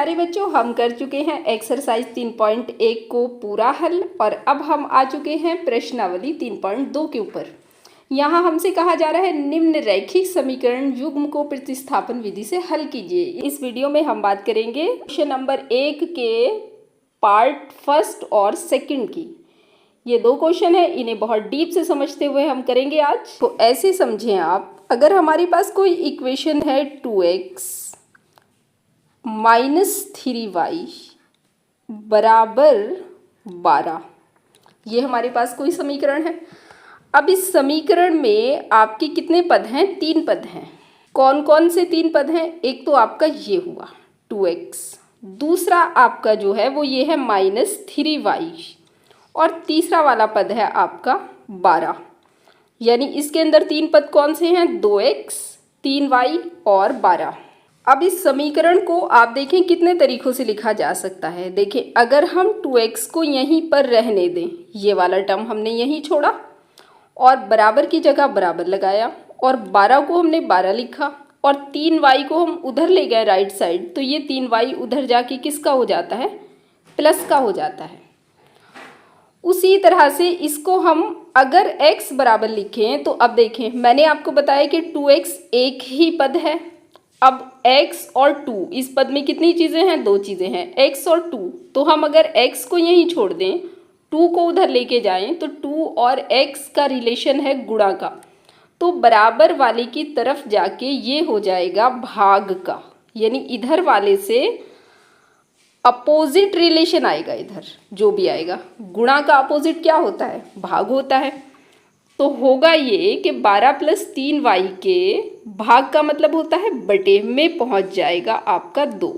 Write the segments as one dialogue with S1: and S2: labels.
S1: प्यारे बच्चों, हम कर चुके हैं एक्सरसाइज 3.1 को पूरा हल और अब हम आ चुके हैं प्रश्नावली 3.2 के ऊपर। यहाँ हमसे कहा जा रहा है निम्न रैखिक समीकरण युग्म को प्रतिस्थापन विधि से हल कीजिए। इस वीडियो में हम बात करेंगे क्वेश्चन नंबर 1 के पार्ट फर्स्ट और सेकंड की। ये दो क्वेश्चन है, इन्हें बहुत डीप से समझते हुए हम करेंगे आज। तो ऐसे समझें आप, अगर हमारे पास कोई इक्वेशन है 2x -3y बराबर 12, ये हमारे पास कोई समीकरण है। अब इस समीकरण में आपके कितने पद हैं? 3 पद हैं। कौन कौन से 3 पद हैं? एक तो आपका ये हुआ 2x, दूसरा आपका जो है वो ये है -3y और तीसरा वाला पद है आपका 12। यानी इसके अंदर 3 पद कौन से हैं? 2x, 3y और 12। अब इस समीकरण को आप देखें कितने तरीक़ों से लिखा जा सकता है। देखें, अगर हम 2x को यहीं पर रहने दें, ये वाला टर्म हमने यहीं छोड़ा और बराबर की जगह बराबर लगाया और 12 को हमने 12 लिखा और 3y को हम उधर ले गए राइट साइड, तो ये 3y उधर जाके किसका हो जाता है? प्लस का हो जाता है। उसी तरह से इसको हम अगर x बराबर लिखें तो अब देखें, मैंने आपको बताया कि 2x एक ही पद है। अब x और 2, इस पद में कितनी चीज़ें हैं? 2 चीज़ें हैं, x और 2। तो हम अगर x को यहीं छोड़ दें, 2 को उधर लेके जाएं, तो 2 और x का रिलेशन है गुणा का, तो बराबर वाले की तरफ जाके ये हो जाएगा भाग का। यानी इधर वाले से अपोजिट रिलेशन आएगा, इधर जो भी आएगा। गुणा का अपोजिट क्या होता है? भाग होता है। तो होगा ये कि 12 + 3y के भाग का मतलब होता है बटे में पहुंच जाएगा आपका 2।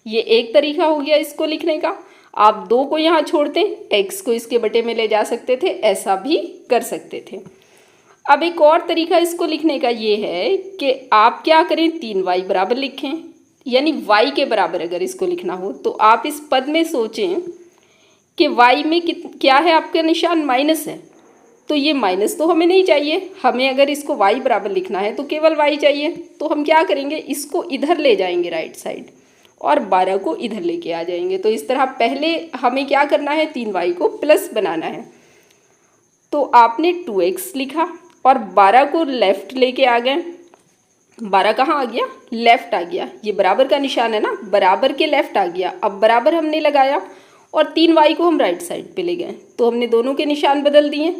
S1: ये एक तरीका हो गया इसको लिखने का। आप 2 को यहाँ छोड़ते, x को इसके बटे में ले जा सकते थे, ऐसा भी कर सकते थे। अब एक और तरीका इसको लिखने का ये है कि आप क्या करें, 3y बराबर लिखें। यानी y के बराबर अगर इसको लिखना हो तो आप इस पद में सोचें कि y में क्या है? आपका निशान माइनस है, तो ये माइनस तो हमें नहीं चाहिए। हमें अगर इसको y बराबर लिखना है तो केवल y चाहिए। तो हम क्या करेंगे, इसको इधर ले जाएंगे राइट साइड और 12 को इधर लेके आ जाएंगे। तो इस तरह पहले हमें क्या करना है, 3y को प्लस बनाना है। तो आपने 2x लिखा और 12 को लेफ्ट लेके आ गए। 12 कहाँ आ गया? लेफ्ट आ गया। ये बराबर का निशान है ना, बराबर के लेफ्ट आ गया। अब बराबर हमने लगाया और 3y को हम राइट साइड पे ले गए, तो हमने दोनों के निशान बदल दिए।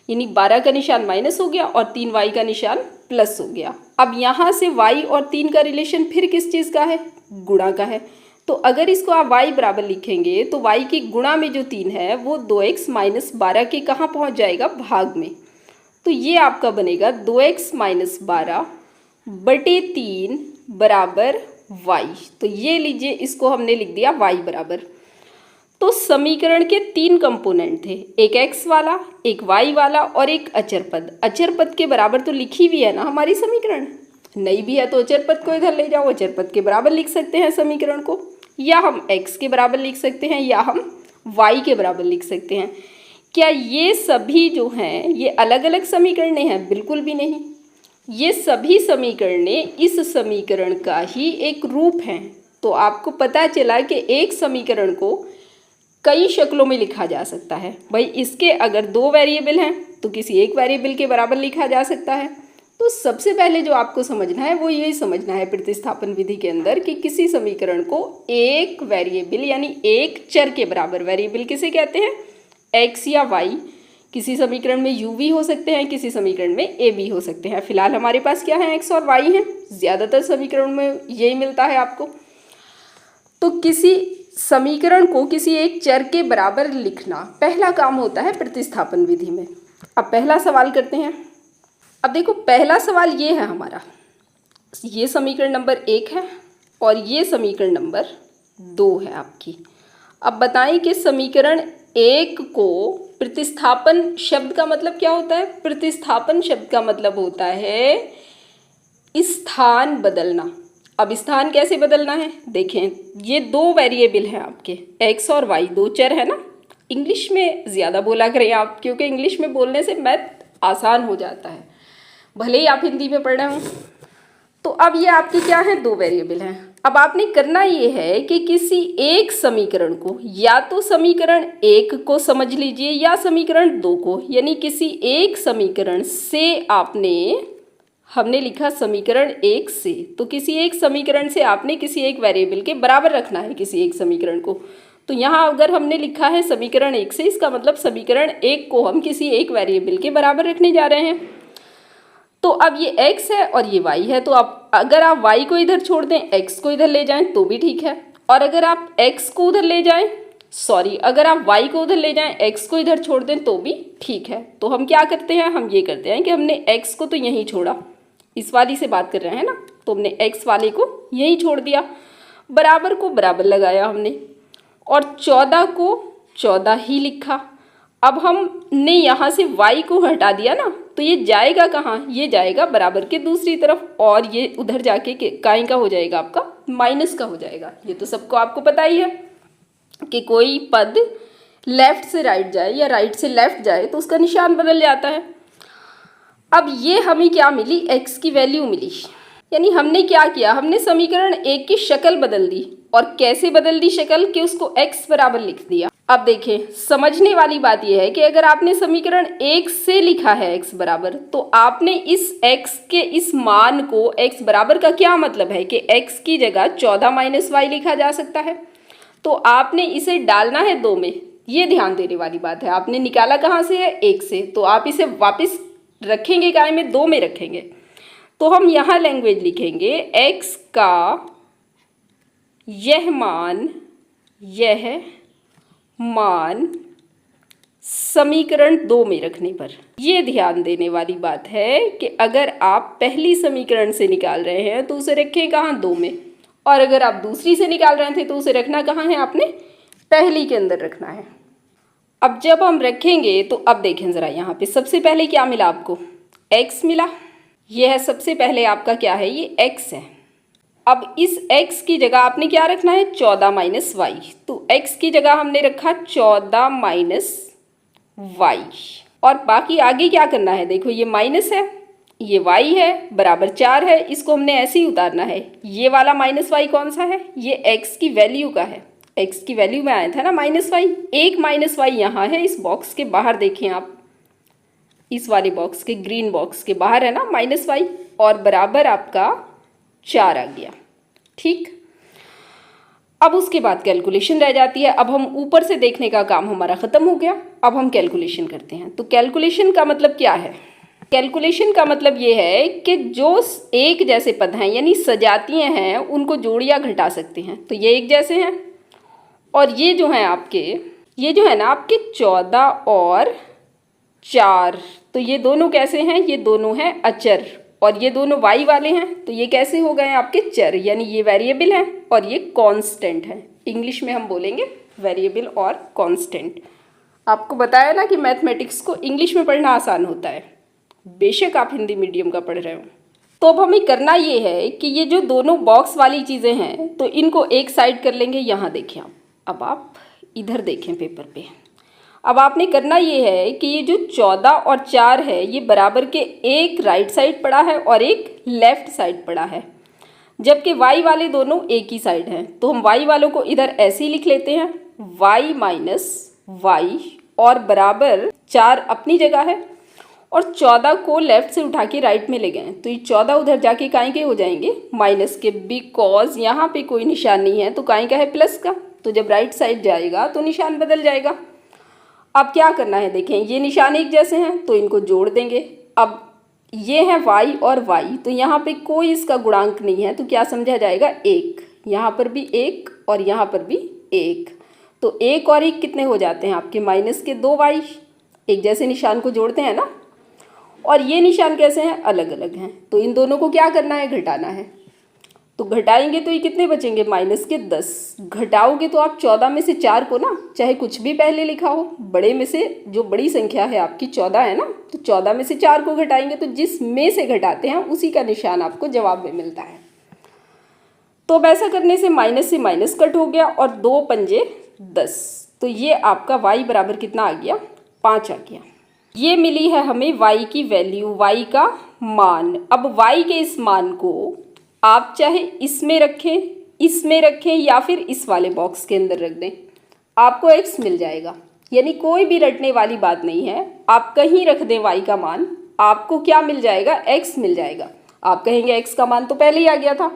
S1: यानी 12 का निशान माइनस हो गया और 3y का निशान प्लस हो गया। अब यहाँ से y और 3 का रिलेशन फिर किस चीज़ का है? गुणा का है। तो अगर इसको आप y बराबर लिखेंगे तो y की गुणा में जो 3 है वो 2x - 12 के कहाँ पहुँच जाएगा? भाग में। तो ये आपका बनेगा 2x - 12 बटे 3 बराबर y। तो ये लीजिए, इसको हमने लिख दिया y बराबर। तो समीकरण के 3 कंपोनेंट थे, एक x वाला, एक y वाला और एक अचर पद। अचर पद के बराबर तो लिखी भी है ना हमारी समीकरण, नहीं भी है तो अचर पद को इधर ले जाओ, अचर पद के बराबर लिख सकते हैं समीकरण को, या हम x के बराबर लिख सकते हैं या हम y के बराबर लिख सकते हैं। क्या ये सभी जो हैं ये अलग अलग समीकरणें हैं? बिल्कुल भी नहीं। ये सभी समीकरणें इस समीकरण का ही एक रूप हैं। तो आपको पता चला कि एक समीकरण को कई शक्लों में लिखा जा सकता है। भाई, इसके अगर 2 वेरिएबल हैं तो किसी एक वेरिएबल के बराबर लिखा जा सकता है। तो सबसे पहले जो आपको समझना है वो यही समझना है प्रतिस्थापन विधि के अंदर कि किसी समीकरण को एक वेरिएबल यानी एक चर के बराबर, वेरिएबल किसे कहते हैं? x या y। किसी समीकरण में u भी हो सकते हैं, किसी समीकरण में a भी हो सकते हैं। फिलहाल हमारे पास क्या है? x और y हैं। ज़्यादातर समीकरण में यही मिलता है आपको। तो किसी समीकरण को किसी एक चर के बराबर लिखना पहला काम होता है प्रतिस्थापन विधि में। अब पहला सवाल करते हैं। अब देखो, पहला सवाल ये है हमारा, ये समीकरण नंबर 1 है और ये समीकरण नंबर 2 है आपकी। अब बताएं कि समीकरण 1 को प्रतिस्थापन शब्द का मतलब क्या होता है? प्रतिस्थापन शब्द का मतलब होता है स्थान बदलना। अब स्थान कैसे बदलना है? देखें, ये 2 वेरिएबल हैं आपके, x और y, 2 चर है ना। इंग्लिश में ज़्यादा बोला करें आप, क्योंकि इंग्लिश में बोलने से मैथ आसान हो जाता है, भले ही आप हिंदी में पढ़ रहे हो। तो अब ये आपके क्या है? 2 वेरिएबल हैं। अब आपने करना ये है कि किसी एक समीकरण को, या तो समीकरण 1 को समझ लीजिए या समीकरण 2 को, यानी किसी एक समीकरण से हमने लिखा समीकरण 1 से, तो किसी एक समीकरण से आपने किसी एक वेरिएबल के बराबर रखना है किसी एक समीकरण को। तो यहाँ अगर हमने लिखा है समीकरण 1 से, इसका मतलब समीकरण 1 को हम किसी एक वेरिएबल के बराबर रखने जा रहे हैं। तो अब ये x है और ये y है, तो आप अगर आप y को इधर छोड़ दें, x को इधर ले जाएं तो भी ठीक है, और अगर आप x को उधर ले जाएं, अगर आप y को उधर ले जाएं, x को इधर छोड़ दें तो भी ठीक है। तो हम क्या करते हैं, हम ये करते हैं कि हमने x को तो यहीं छोड़ा, इस वाली से बात कर रहे हैं ना, तो हमने x वाले को यहीं छोड़ दिया, बराबर को बराबर लगाया हमने, और 14 को 14 ही लिखा। अब हमने यहाँ से y को हटा दिया ना, तो ये जाएगा कहाँ, ये जाएगा बराबर के दूसरी तरफ, और ये उधर जाके काई का हो जाएगा, आपका माइनस का हो जाएगा। ये तो सबको आपको पता ही है कि कोई पद लेफ्ट से राइट जाए या राइट से लेफ्ट जाए तो उसका निशान बदल जाता है। अब ये हमें क्या मिली, x की वैल्यू मिली, यानी हमने क्या किया, हमने समीकरण 1 की शक्ल बदल दी। और कैसे बदल दी शक्ल, कि उसको x बराबर लिख दिया। अब देखें, समझने वाली बात यह है कि अगर आपने समीकरण 1 से लिखा है x बराबर, तो आपने इस x के इस मान को, x बराबर का क्या मतलब है कि x की जगह 14 माइनस y लिखा जा सकता है, तो आपने इसे डालना है 2 में। ये ध्यान देने वाली बात है, आपने निकाला कहाँ से है, 1 से, तो आप इसे वापस रखेंगे काय में, 2 में रखेंगे। तो हम यहाँ लैंग्वेज लिखेंगे x का यह मान समीकरण 2 में रखने पर। ये ध्यान देने वाली बात है कि अगर आप पहली समीकरण से निकाल रहे हैं तो उसे रखें कहाँ, 2 में, और अगर आप दूसरी से निकाल रहे थे तो उसे रखना कहाँ है, आपने पहली के अंदर रखना है। अब जब हम रखेंगे तो अब देखें ज़रा, यहाँ पे सबसे पहले क्या मिला आपको, x मिला। यह है सबसे पहले आपका क्या है, ये x है। अब इस x की जगह आपने क्या रखना है, 14 माइनस वाई, तो x की जगह हमने रखा 14 माइनस वाई, और बाकी आगे क्या करना है, देखो ये माइनस है, ये y है, बराबर 4 है, इसको हमने ऐसे ही उतारना है। ये वाला माइनस वाई कौन सा है, ये x की वैल्यू का है, x की वैल्यू में आया था ना माइनस वाई, एक माइनस वाई यहाँ है, इस बॉक्स के बाहर देखें आप, इस वाले बॉक्स के ग्रीन बॉक्स के बाहर है ना माइनस वाई, और बराबर आपका 4 आ गया। ठीक, अब उसके बाद कैलकुलेशन रह जाती है। अब हम ऊपर से देखने का काम हमारा ख़त्म हो गया, अब हम कैलकुलेशन करते हैं। तो कैलकुलेशन का मतलब क्या है, कैलकुलेशन का मतलब ये है कि जो एक जैसे पद हैं यानी सजातीय हैं, उनको जोड़ या घटा सकते हैं। तो ये एक जैसे हैं, और ये जो हैं आपके, ये जो है ना आपके 14 और 4, तो ये दोनों कैसे हैं, ये दोनों हैं अचर, और ये दोनों y वाले हैं, तो ये कैसे हो गए आपके चर, यानी ये वेरिएबल हैं और ये कांस्टेंट है। इंग्लिश में हम बोलेंगे वेरिएबल और कांस्टेंट। आपको बताया ना कि मैथमेटिक्स को इंग्लिश में पढ़ना आसान होता है, बेशक आप हिंदी मीडियम का पढ़ रहे हो। तो अब हमें करना ये है कि ये जो दोनों बॉक्स वाली चीज़ें हैं, तो इनको एक साइड कर लेंगे। यहाँ देखें आप, अब आप इधर देखें पेपर पे। अब आपने करना ये है कि ये जो 14 और 4 है, ये बराबर के एक राइट साइड पड़ा है और एक लेफ्ट साइड पड़ा है, जबकि y वाले दोनों एक ही साइड हैं। तो हम y वालों को इधर ऐसे ही लिख लेते हैं, y माइनस वाई, और बराबर 4 अपनी जगह है, और 14 को लेफ्ट से उठा के राइट में ले गए, तो ये 14 उधर जाके काई के हो जाएंगे, माइनस के, बिकॉज यहाँ पे कोई निशान नहीं है, तो काई का है प्लस का, तो जब राइट साइड जाएगा तो निशान बदल जाएगा। अब क्या करना है, देखें ये निशान एक जैसे हैं तो इनको जोड़ देंगे। अब ये है y और y, तो यहाँ पे कोई इसका गुणांक नहीं है, तो क्या समझा जाएगा, 1, यहाँ पर भी 1 और यहाँ पर भी 1, तो 1 और 1 कितने हो जाते हैं आपके, माइनस के 2y। एक जैसे निशान को जोड़ते हैं ना, और ये निशान कैसे हैं, अलग अलग हैं, तो इन दोनों को क्या करना है, घटाना है। तो घटाएंगे तो ये कितने बचेंगे, माइनस के 10। घटाओगे तो आप 14 में से 4 को ना, चाहे कुछ भी पहले लिखा हो, बड़े में से जो बड़ी संख्या है आपकी 14 है ना, तो 14 में से 4 को घटाएंगे तो जिस में से घटाते हैं उसी का निशान आपको जवाब में मिलता है। तो अब ऐसा करने से माइनस कट हो गया, और 2 पंजे 10, तो ये आपका y बराबर कितना आ गया, 5 आ गया। ये मिली है हमें y की वैल्यू, y का मान। अब y के इस मान को आप चाहे इसमें रखें इसमें रखें या फिर इस वाले बॉक्स के अंदर रख दें, आपको x मिल जाएगा। यानी कोई भी रटने वाली बात नहीं है, आप कहीं रख दें y का मान, आपको क्या मिल जाएगा, x मिल जाएगा। आप कहेंगे x का मान तो पहले ही आ गया था।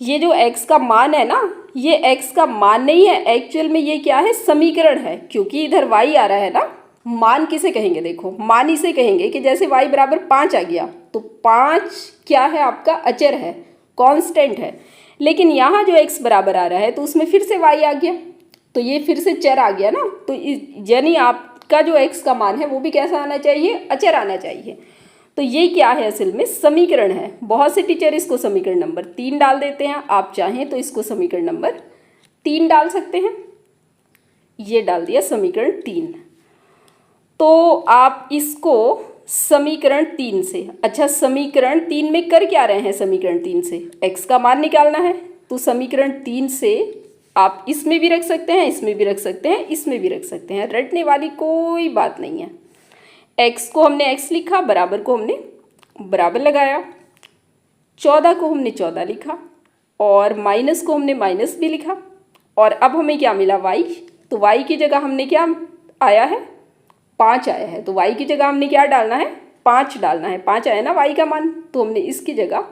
S1: ये जो x का मान है ना, ये x का मान नहीं है, एक्चुअल में ये क्या है, समीकरण है। क्योंकि इधर y आ रहा है ना, मान किसे कहेंगे, देखो मान इसे कहेंगे कि जैसे y बराबर 5 आ गया तो 5 क्या है, आपका अचर है, कांस्टेंट है। लेकिन यहाँ जो x बराबर आ रहा है तो उसमें फिर से y आ गया, तो ये फिर से चर आ गया ना। तो यानी आपका जो x का मान है वो भी कैसा आना चाहिए, अचर आना चाहिए। तो ये क्या है, असल में समीकरण है। बहुत से टीचर इसको समीकरण नंबर 3 डाल देते हैं, आप चाहें तो इसको समीकरण नंबर 3 डाल सकते हैं। ये डाल दिया समीकरण 3। तो आप इसको समीकरण 3 से, अच्छा समीकरण 3 में कर क्या रहे हैं, समीकरण 3 से x का मान निकालना है। तो समीकरण 3 से आप इसमें भी रख सकते हैं, इसमें भी रख सकते हैं, इसमें भी रख सकते हैं, रटने वाली कोई बात नहीं है। x को हमने x लिखा, बराबर को हमने बराबर लगाया, 14 को हमने 14 लिखा और माइनस को हमने माइनस भी लिखा। और अब हमें क्या मिला, y। तो y की जगह हमने क्या आया है, 5 आया है। तो y की जगह हमने क्या डालना है, 5 डालना है। 5 आया ना y का मान, तो हमने इसकी जगह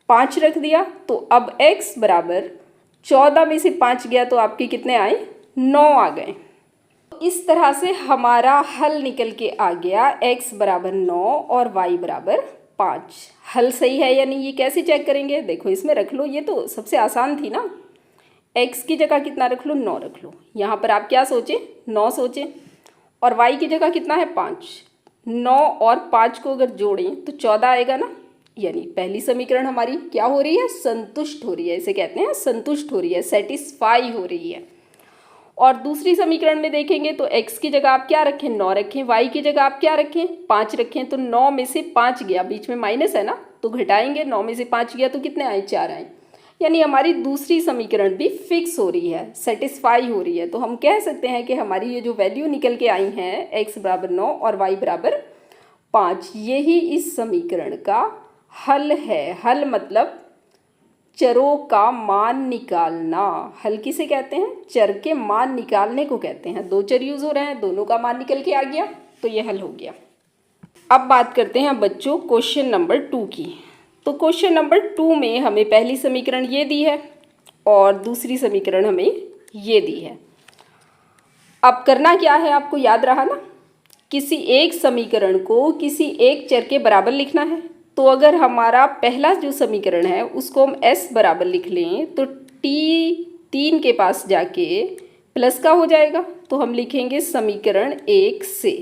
S1: 5 रख दिया। तो अब x बराबर 14 में से 5 गया तो आपके कितने आए, 9 आ गए। इस तरह से हमारा हल निकल के आ गया, x बराबर 9 और y बराबर 5। हल सही है या नहीं, ये कैसे चेक करेंगे, देखो इसमें रख लो, ये तो सबसे आसान थी ना। x की जगह कितना रख लो, 9 रख लो। यहाँ पर आप क्या सोचें, 9 सोचें। और y की जगह कितना है, 5। 9 और 5 को अगर जोड़ें तो 14 आएगा ना। यानी पहली समीकरण हमारी क्या हो रही है, संतुष्ट हो रही है। इसे कहते हैं संतुष्ट हो रही है, सेटिस्फाई हो रही है। और दूसरी समीकरण में देखेंगे तो x की जगह आप क्या रखें, 9 रखें, y की जगह आप क्या रखें, 5 रखें। तो 9 में से 5 गया, बीच में माइनस है ना, तो घटाएंगे, 9 में से 5 गया तो कितने आए, 4 आए। यानी हमारी दूसरी समीकरण भी फिक्स हो रही है, सेटिस्फाई हो रही है। तो हम कह सकते हैं कि हमारी ये जो वैल्यू निकल के आई हैं, x बराबर 9 और y बराबर 5, यही इस समीकरण का हल है। हल मतलब चरों का मान निकालना। हल किसे कहते हैं, चर के मान निकालने को कहते हैं। दो चर यूज हो रहे हैं, दोनों का मान निकल के आ गया तो ये हल हो गया। अब बात करते हैं बच्चों क्वेश्चन नंबर 2 की। तो क्वेश्चन नंबर 2 में हमें पहली समीकरण ये दी है और दूसरी समीकरण हमें ये दी है। अब करना क्या है, आपको याद रहा ना, किसी एक समीकरण को किसी एक चर के बराबर लिखना है। तो अगर हमारा पहला जो समीकरण है उसको हम s बराबर लिख लें तो t 3 के पास जाके प्लस का हो जाएगा। तो हम लिखेंगे समीकरण 1 से,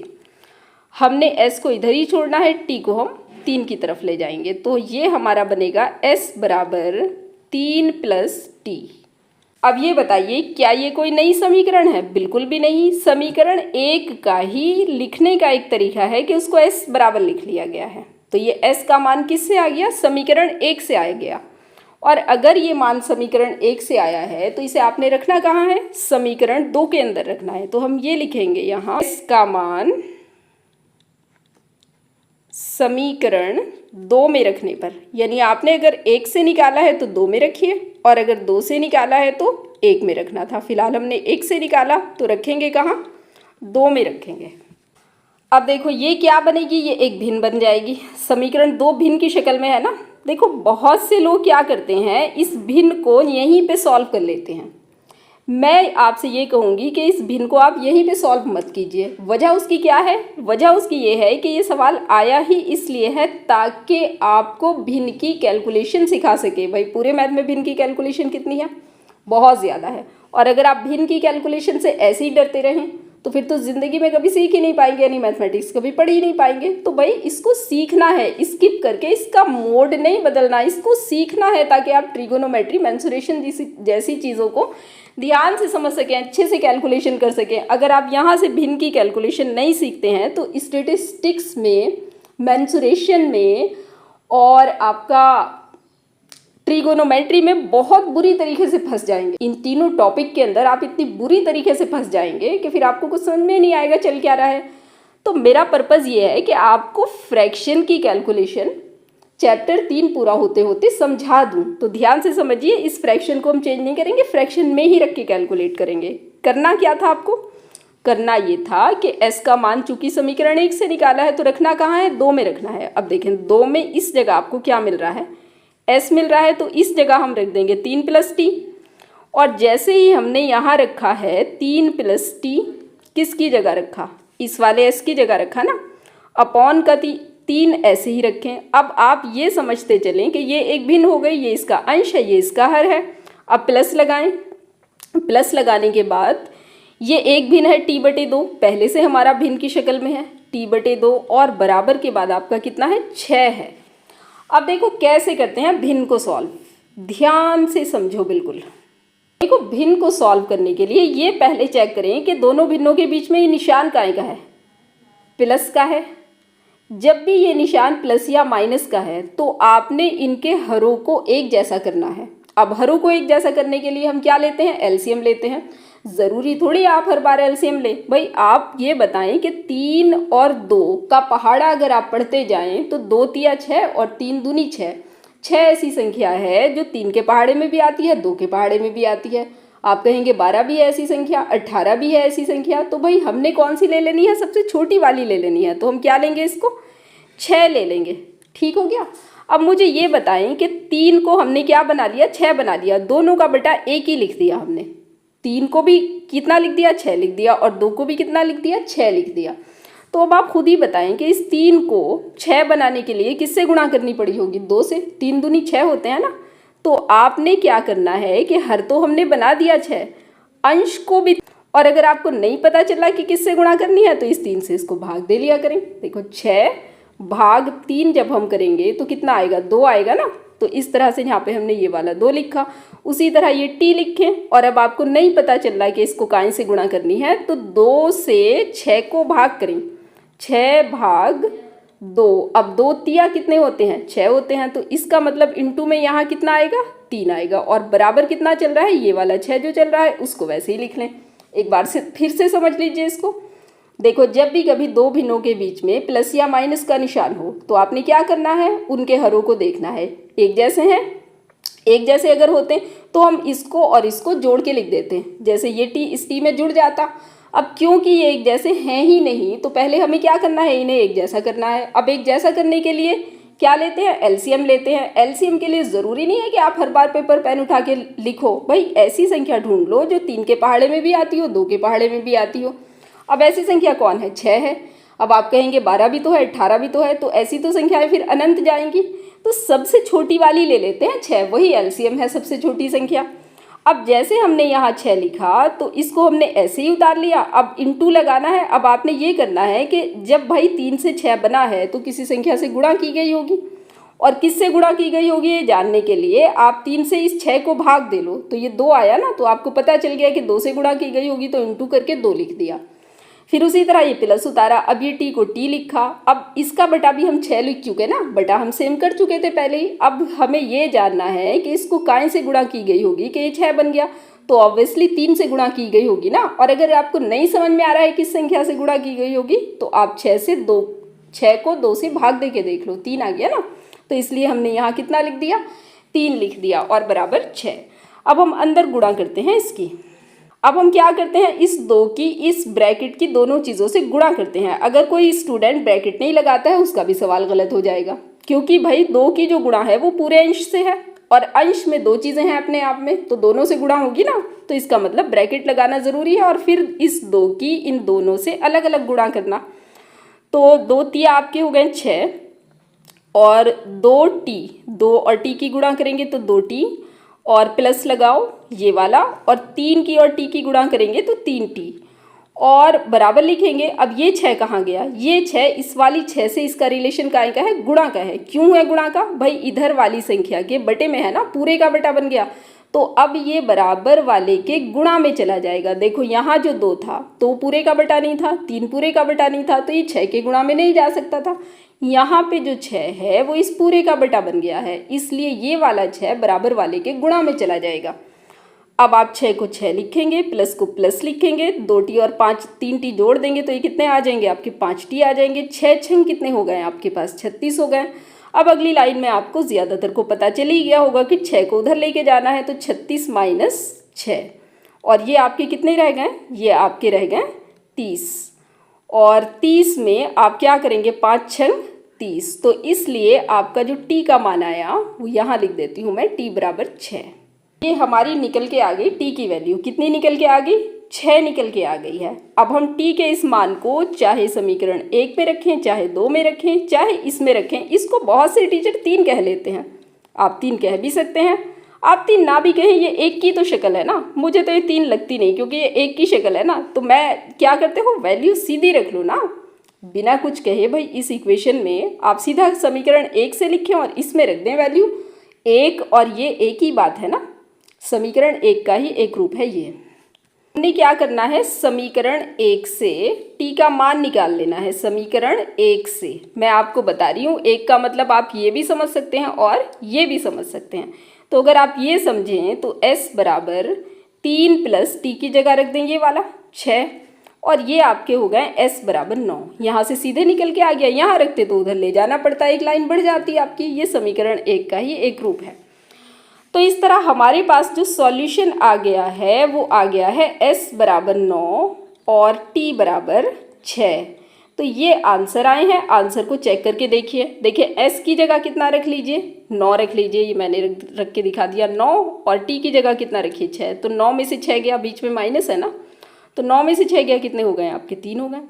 S1: हमने s को इधर ही छोड़ना है, t को हम 3 की तरफ ले जाएंगे। तो ये हमारा बनेगा s बराबर 3 + t। अब ये बताइए, क्या ये कोई नई समीकरण है, बिल्कुल भी नहीं। समीकरण 1 का ही लिखने का एक तरीका है कि उसको s बराबर लिख लिया गया है। तो ये s का मान किससे आ गया, समीकरण 1 से आ गया। और अगर ये मान समीकरण 1 से आया है तो इसे आपने रखना कहाँ है, समीकरण 2 के अंदर रखना है। तो हम ये लिखेंगे यहाँ, s का मान समीकरण 2 में रखने पर, यानी आपने अगर 1 से निकाला है तो 2 में रखिए और अगर 2 से निकाला है तो 1 में रखना था। फिलहाल हमने 1 से निकाला तो रखेंगे कहाँ, 2 में रखेंगे। अब देखो ये क्या बनेगी, ये एक भिन्न बन जाएगी। समीकरण 2 भिन्न की शक्ल में है ना। देखो बहुत से लोग क्या करते हैं, इस भिन्न को यहीं पे सॉल्व कर लेते हैं। मैं आपसे ये कहूँगी कि इस भिन्न को आप यहीं पे सॉल्व मत कीजिए। वजह उसकी क्या है, वजह उसकी ये है कि ये सवाल आया ही इसलिए है ताकि आपको भिन्न की कैलकुलेशन सिखा सके। भाई पूरे मैथ में भिन्न की कैलकुलेशन कितनी है, बहुत ज़्यादा है। और अगर आप भिन्न की कैलकुलेशन से ऐसे ही डरते रहें तो फिर तो ज़िंदगी में कभी सीख ही नहीं पाएंगे, यानी मैथमेटिक्स कभी पढ़ ही नहीं पाएंगे। तो भाई इसको सीखना है, स्किप करके इसका मोड नहीं बदलना, इसको सीखना है ताकि आप ट्रिगोनोमेट्री, मेंसुरेशन जैसी चीज़ों को ध्यान से समझ सकें, अच्छे से कैलकुलेशन कर सकें। अगर आप यहाँ से भिन्न की कैलकुलेशन नहीं सीखते हैं तो स्टैटिस्टिक्स में, मेंसुरेशन में और आपका ट्रिगोनोमेट्री में बहुत बुरी तरीके से फंस जाएंगे। इन तीनों टॉपिक के अंदर आप इतनी बुरी तरीके से फंस जाएंगे कि फिर आपको कुछ समझ में नहीं आएगा चल क्या रहा है। तो मेरा पर्पज़ ये है कि आपको फ्रैक्शन की कैलकुलेशन चैप्टर 3 पूरा होते होते समझा दूं तो ध्यान से समझिए, इस फ्रैक्शन को हम चेंज नहीं करेंगे, फ्रैक्शन में ही रख के कैलकुलेट करेंगे। करना क्या था आपको, करना ये था कि s का मान चूंकि समीकरण 1 से निकाला है तो रखना कहाँ है, 2 में रखना है। अब देखें 2 में इस जगह आपको क्या मिल रहा है, s मिल रहा है, तो इस जगह हम रख देंगे 3 + t। और जैसे ही हमने यहाँ रखा है 3 + t, किसकी जगह रखा, इस वाले s की जगह रखा ना, अपॉन का 3 ऐसे ही रखें। अब आप ये समझते चलें कि ये एक भिन्न हो गई, ये इसका अंश है, ये इसका हर है। अब प्लस लगाएं, प्लस लगाने के बाद ये एक भिन्न है t/2, पहले से हमारा भिन्न की शक्ल में है t/2, और बराबर के बाद आपका कितना है, 6 है। अब देखो कैसे करते हैं भिन्न को सॉल्व, ध्यान से समझो बिल्कुल। देखो भिन्न को सॉल्व करने के लिए ये पहले चेक करें कि दोनों भिन्नों के बीच में ये निशान काहे का है, प्लस का है। जब भी ये निशान प्लस या माइनस का है तो आपने इनके हरों को एक जैसा करना है। अब हरों को एक जैसा करने के लिए हम क्या लेते हैं, एलसीएम लेते हैं। ज़रूरी थोड़ी आप हर बार एलसीएम लें, भाई आप ये बताएं कि 3 और 2 का पहाड़ा अगर आप पढ़ते जाएं तो 2 तिया 6 और 3 दूनी 6। 6 ऐसी संख्या है जो 3 के पहाड़े में भी आती है, 2 के पहाड़े में भी आती है। आप कहेंगे 12 भी है ऐसी संख्या, 18 भी है ऐसी संख्या, तो भाई हमने कौन सी ले लेनी है, सबसे छोटी वाली ले लेनी है। तो हम क्या लेंगे, इसको 6 ले लेंगे। ठीक हो गया। अब मुझे ये बताएं कि 3 को हमने क्या बना लिया, 6 बना लिया, दोनों का बटा 1 ही लिख दिया हमने। 3 को भी कितना लिख दिया, 6 लिख दिया, और 2 को भी कितना लिख दिया, 6 लिख दिया। तो अब आप खुद ही बताएं कि इस 3 को 6 बनाने के लिए किससे गुणा करनी पड़ी होगी, 2 से। 3 दूनी 6 होते हैं ना। तो आपने क्या करना है कि हर तो हमने बना दिया 6, अंश को भी, और अगर आपको नहीं पता चला कि किससे गुणा करनी है तो इस 3 से इसको भाग दे लिया करें। देखो 6 भाग 3 जब हम करेंगे तो कितना आएगा, 2 आएगा ना। तो इस तरह से यहाँ पे हमने ये वाला 2 लिखा, उसी तरह ये t लिखें। और अब आपको नहीं पता चल रहा है कि इसको काहे से गुणा करनी है, तो 2 से 6 को भाग करें, 6 भाग 2। अब 2 तिया कितने होते हैं, 6 होते हैं, तो इसका मतलब इंटू में यहाँ कितना आएगा, 3 आएगा। और बराबर कितना चल रहा है, ये वाला 6 जो चल रहा है उसको वैसे ही लिख लें। एक बार से फिर से समझ लीजिए इसको। देखो जब भी कभी दो भिन्नों के बीच में प्लस या माइनस का निशान हो तो आपने क्या करना है, उनके हरों को देखना है। एक जैसे हैं, एक जैसे अगर होते तो हम इसको और इसको जोड़ के लिख देते हैं, जैसे ये टी इस टी में जुड़ जाता। अब क्योंकि ये एक जैसे हैं ही नहीं तो पहले हमें क्या करना है, इन्हें एक जैसा करना है। अब एक जैसा करने के लिए क्या लेते हैं, एलसीएम लेते हैं। एलसीएम के लिए ज़रूरी नहीं है कि आप हर बार पेपर पेन उठा के लिखो, भाई ऐसी संख्या ढूंढ लो जो 3 के पहाड़े में भी आती हो, 2 के पहाड़े में भी आती हो। अब ऐसी संख्या कौन है, 6 है। अब आप कहेंगे 12 भी तो है, 18 भी तो है, तो ऐसी तो संख्याएं फिर अनंत जाएंगी। तो सबसे छोटी वाली ले लेते हैं 6, वही एलसीएम है सबसे छोटी संख्या। अब जैसे हमने यहाँ 6 लिखा तो इसको हमने ऐसे ही उतार लिया। अब इंटू लगाना है। अब आपने ये करना है कि जब भाई 3 से 6 बना है तो किसी संख्या से गुणा की गई होगी, और किससे गुणा की गई होगी ये जानने के लिए आप 3 से इस 6 को भाग दे लो, तो ये 2 आया ना, तो आपको पता चल गया कि 2 से गुणा की गई होगी, तो इंटू करके 2 लिख दिया। फिर उसी तरह ये प्लस उतारा। अब ये टी को टी लिखा। अब इसका बटा भी हम 6 लिख चुके ना, बटा हम सेम कर चुके थे पहले ही। अब हमें ये जानना है कि इसको काय से गुणा की गई होगी कि ये 6 बन गया, तो ऑब्वियसली 3 से गुणा की गई होगी ना। और अगर आपको नहीं समझ में आ रहा है किस संख्या से गुणा की गई होगी तो आप 6 को 2 से भाग दे के देख लो, 3 आ गया ना। तो इसलिए हमने यहाँ कितना लिख दिया, 3 लिख दिया और बराबर 6। अब हम अंदर गुणा करते हैं इसकी। अब हम क्या करते हैं, इस 2 की इस ब्रैकेट की दोनों चीज़ों से गुणा करते हैं। अगर कोई स्टूडेंट ब्रैकेट नहीं लगाता है उसका भी सवाल गलत हो जाएगा, क्योंकि भाई 2 की जो गुणा है वो पूरे अंश से है, और अंश में 2 चीज़ें हैं अपने आप में, तो दोनों से गुणा होगी ना, तो इसका मतलब ब्रैकेट लगाना ज़रूरी है। और फिर इस 2 की इन दोनों से अलग अलग गुणा करना। तो 2 तिया आपके हो गए 6, और 2t, 2 और t की गुणा करेंगे तो 2t, और प्लस लगाओ ये वाला, और 3 की और t की गुणा करेंगे तो 3t, और बराबर लिखेंगे। अब ये 6 कहाँ गया, ये 6 इस वाली 6 से इसका रिलेशन काय का है, गुणा का है। क्यों है गुणा का, भाई इधर वाली संख्या के बटे में है ना, पूरे का बटा बन गया, तो अब ये बराबर वाले के गुणा में चला जाएगा। देखो यहाँ जो 2 था तो पूरे का बटा नहीं था, 3 पूरे का बटा नहीं था, तो ये 6 के गुणा में नहीं जा सकता था। यहाँ पे जो 6 है वो इस पूरे का बटा बन गया है, इसलिए ये वाला 6 बराबर वाले के गुणा में चला जाएगा। अब आप 6 को 6 लिखेंगे, प्लस को प्लस लिखेंगे, 2t और 3t जोड़ देंगे तो ये कितने आ जाएंगे आपके, 5t आ जाएंगे। 6 छंग कितने हो गए आपके पास, 36 हो गए। अब अगली लाइन में आपको ज़्यादातर को पता चल ही गया होगा कि 6 को उधर लेके जाना है, तो 36 माइनस 6, और ये आपके कितने रह गए, ये आपके रह गए 30, और 30 में आप क्या करेंगे, 5 छंग 30, तो इसलिए आपका जो t का मान आया वो यहाँ लिख देती हूँ मैं, t बराबर 6। ये हमारी निकल के आ गई t की वैल्यू, कितनी निकल के आ गई, 6 निकल के आ गई है। अब हम t के इस मान को चाहे समीकरण 1 में रखें, चाहे 2 में रखें, चाहे इसमें रखें, इसको बहुत से टीचर 3 कह लेते हैं, आप 3 कह भी सकते हैं, आप 3 ना भी कहें, ये 1 की तो शक्ल है ना, मुझे तो ये 3 लगती नहीं क्योंकि ये 1 की शक्ल है ना, तो मैं क्या करते हो, वैल्यू सीधी रख लो ना, बिना कुछ कहे भाई। इस इक्वेशन में आप सीधा समीकरण 1 से लिखें और इसमें रख दें वैल्यू 1, और ये एक ही बात है ना, समीकरण 1 का ही एक रूप है ये। हमने क्या करना है, समीकरण 1 से t का मान निकाल लेना है, समीकरण 1 से। मैं आपको बता रही हूँ, 1 का मतलब आप ये भी समझ सकते हैं और ये भी समझ सकते हैं। तो अगर आप ये समझें तो s बराबर 3 प्लस t की जगह रख दें ये वाला 6, और ये आपके हो गए s बराबर 9। यहाँ से सीधे निकल के आ गया, यहाँ रखते तो उधर ले जाना पड़ता, एक लाइन बढ़ जाती है आपकी। ये समीकरण 1 का ही एक रूप है। तो इस तरह हमारे पास जो सॉल्यूशन आ गया है वो आ गया है s बराबर 9 और t बराबर 6। तो ये आंसर आए हैं। आंसर को चेक करके देखिए s की जगह कितना रख लीजिए, 9 रख लीजिए, ये मैंने रख के दिखा दिया 9, और t की जगह कितना रखिए 6, तो 9 में से 6 गया, बीच में माइनस है ना, तो 9 में से 6 गया, कितने हो गए आपके, 3 हो गए।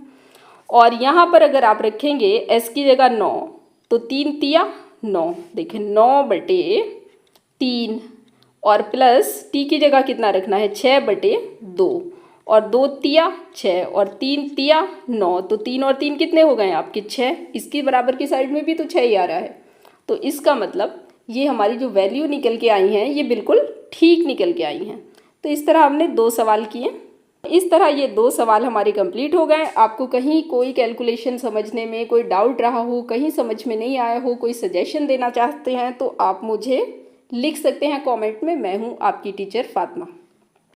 S1: और यहाँ पर अगर आप रखेंगे s की जगह 9, तो 3 तिया 9, देखिए 9/3, और प्लस t की जगह कितना रखना है, 6/2, और 2 तिया 6 और 3 तिया 9, तो 3 और 3 कितने हो गए आपके 6, इसकी बराबर की साइड में भी तो 6 ही आ रहा है। तो इसका मतलब ये हमारी जो वैल्यू निकल के आई हैं ये बिल्कुल ठीक निकल के आई हैं। तो इस तरह हमने 2 सवाल किए। इस तरह ये 2 सवाल हमारे कंप्लीट हो गए। आपको कहीं कोई कैलकुलेशन समझने में कोई डाउट रहा हो, कहीं समझ में नहीं आया हो, कोई सजेशन देना चाहते हैं तो आप मुझे लिख सकते हैं कमेंट में। मैं हूँ आपकी टीचर फातिमा।